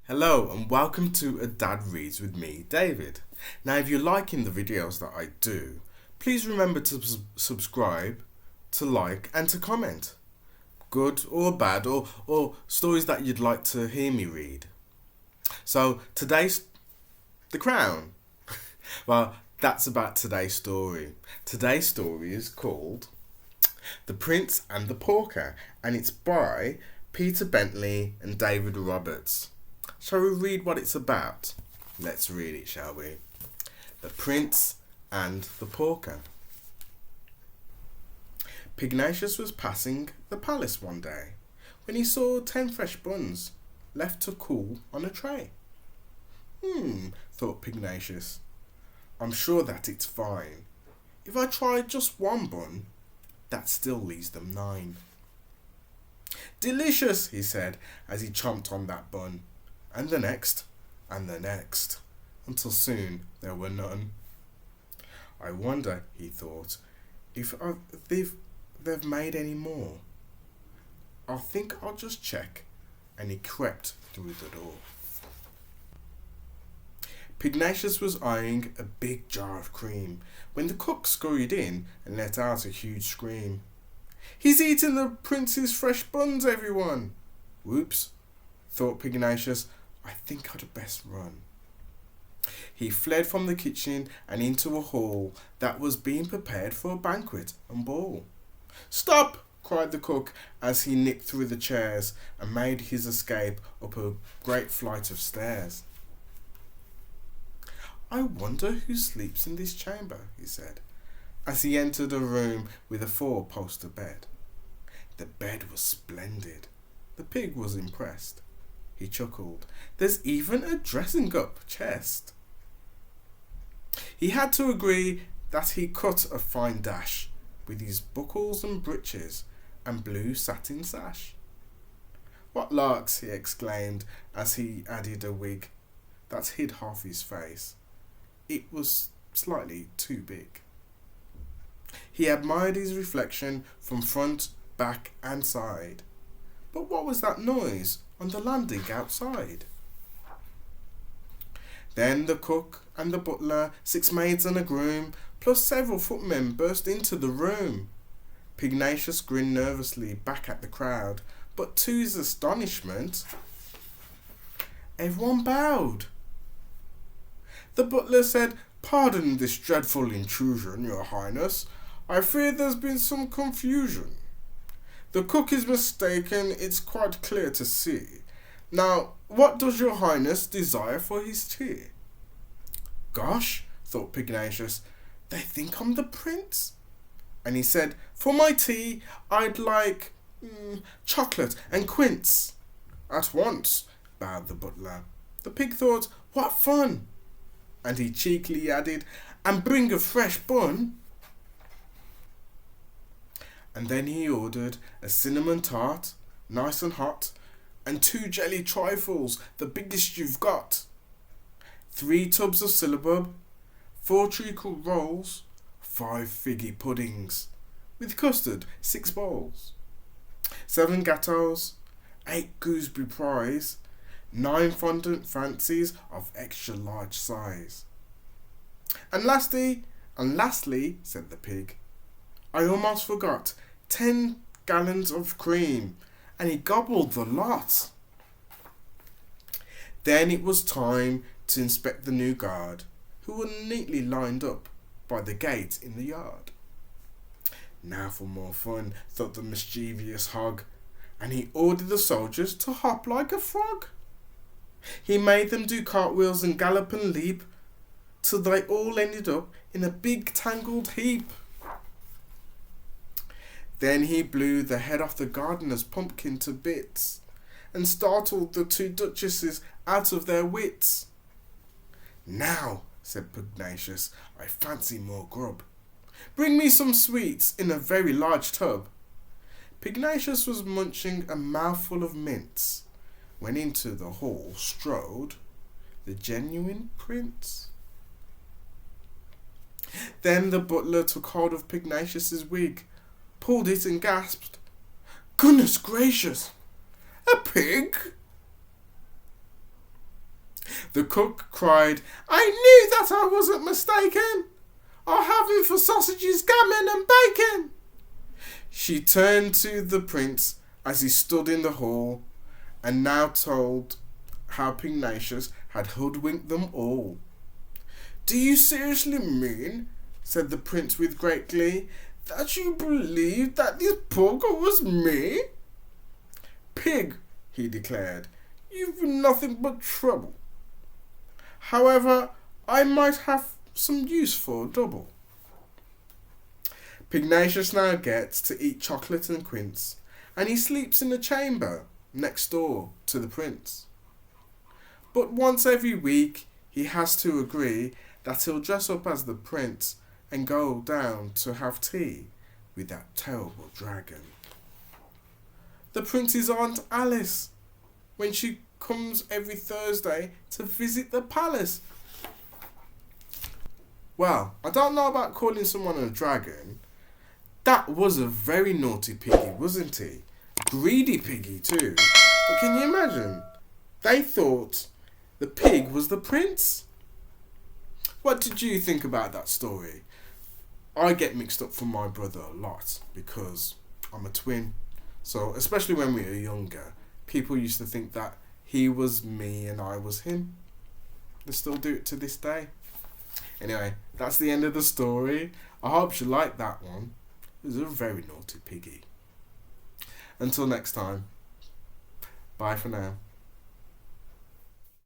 Hello and welcome to A Dad Reads with me, David. Now if you're liking the videos that I do, please remember to subscribe, to like and to comment. Good or bad or stories that you'd like to hear me read. So today's The Crown. Well, that's about today's story. Today's story is called The Prince and the Porker and it's by Peter Bentley and David Roberts. Shall we read what it's about? Let's read it, shall we? The Prince and the Porker. Pugnacious was passing the palace one day when he saw 10 fresh buns left to cool on a tray. Thought Pugnacious. I'm sure that it's fine. If I try just one bun, that still leaves them 9. Delicious, he said as he chomped on that bun. And the next, until soon there were none. I wonder, he thought, if they've made any more. I think I'll just check, and he crept through the door. Pugnacious was eyeing a big jar of cream when the cook scurried in and let out a huge scream. He's eaten the prince's fresh buns, everyone! Whoops, thought Pugnacious. I think I'd best run. He fled from the kitchen and into a hall that was being prepared for a banquet and ball. Stop! Cried the cook as he nipped through the chairs and made his escape up a great flight of stairs. I wonder who sleeps in this chamber, he said, as he entered a room with a 4-poster bed. The bed was splendid. The pig was impressed. He chuckled. There's even a dressing-up chest. He had to agree that he cut a fine dash with his buckles and breeches and blue satin sash. What larks, he exclaimed as he added a wig that hid half his face. It was slightly too big. He admired his reflection from front, back and side. But what was that noise on the landing outside? Then the cook and the butler, 6 maids and a groom, plus several footmen burst into the room. Pugnacious grinned nervously back at the crowd, but to his astonishment, everyone bowed. The butler said, "Pardon this dreadful intrusion, your highness. I fear there's been some confusion. The cook is mistaken, it's quite clear to see. Now, what does your highness desire for his tea?" Gosh, thought Pugnacious, they think I'm the prince. And he said, for my tea, I'd like chocolate and quince. At once, bowed the butler. The pig thought, what fun. And he cheekily added, and bring a fresh bun. And then he ordered a cinnamon tart, nice and hot, and 2 jelly trifles, the biggest you've got. 3 tubs of syllabub, 4 treacle rolls, 5 figgy puddings, with custard, 6 bowls, 7 gâteaux, 8 gooseberry pies, 9 fondant fancies of extra large size. And lastly, said the pig, I almost forgot, 10 gallons of cream, and he gobbled the lot. Then it was time to inspect the new guard, who were neatly lined up by the gate in the yard. Now for more fun, thought the mischievous hog, and he ordered the soldiers to hop like a frog. He made them do cartwheels and gallop and leap, till they all ended up in a big tangled heap. Then he blew the head off the gardener's pumpkin to bits, and startled the 2 duchesses out of their wits. Now, said Pugnacious, I fancy more grub. Bring me some sweets in a very large tub. Pugnacious was munching a mouthful of mince, when into the hall strode the genuine prince. Then the butler took hold of Pugnacious's wig, pulled it and gasped, Goodness gracious! A pig? The cook cried, "I knew that I wasn't mistaken. I'll have him for sausages, gammon and bacon." She turned to the prince as he stood in the hall and now told how Pugnacious had hoodwinked them all. "Do you seriously mean," said the prince with great glee, "that you believed that this pug was me?" "Pig," he declared, "you've been nothing but trouble. However, I might have some use for a double." Pugnacious now gets to eat chocolate and quince, and he sleeps in a chamber next door to the prince. But once every week he has to agree that he'll dress up as the prince and go down to have tea with that terrible dragon. The prince's Aunt Alice, when she comes every Thursday to visit the palace. Well, I don't know about calling someone a dragon. That was a very naughty piggy, wasn't he? Greedy piggy too. But can you imagine? They thought the pig was the prince. What did you think about that story? I get mixed up from my brother a lot because I'm a twin. So especially when we were younger, people used to think that he was me and I was him. They still do it to this day. Anyway, that's the end of the story. I hope you liked that one. It was a very naughty piggy. Until next time. Bye for now.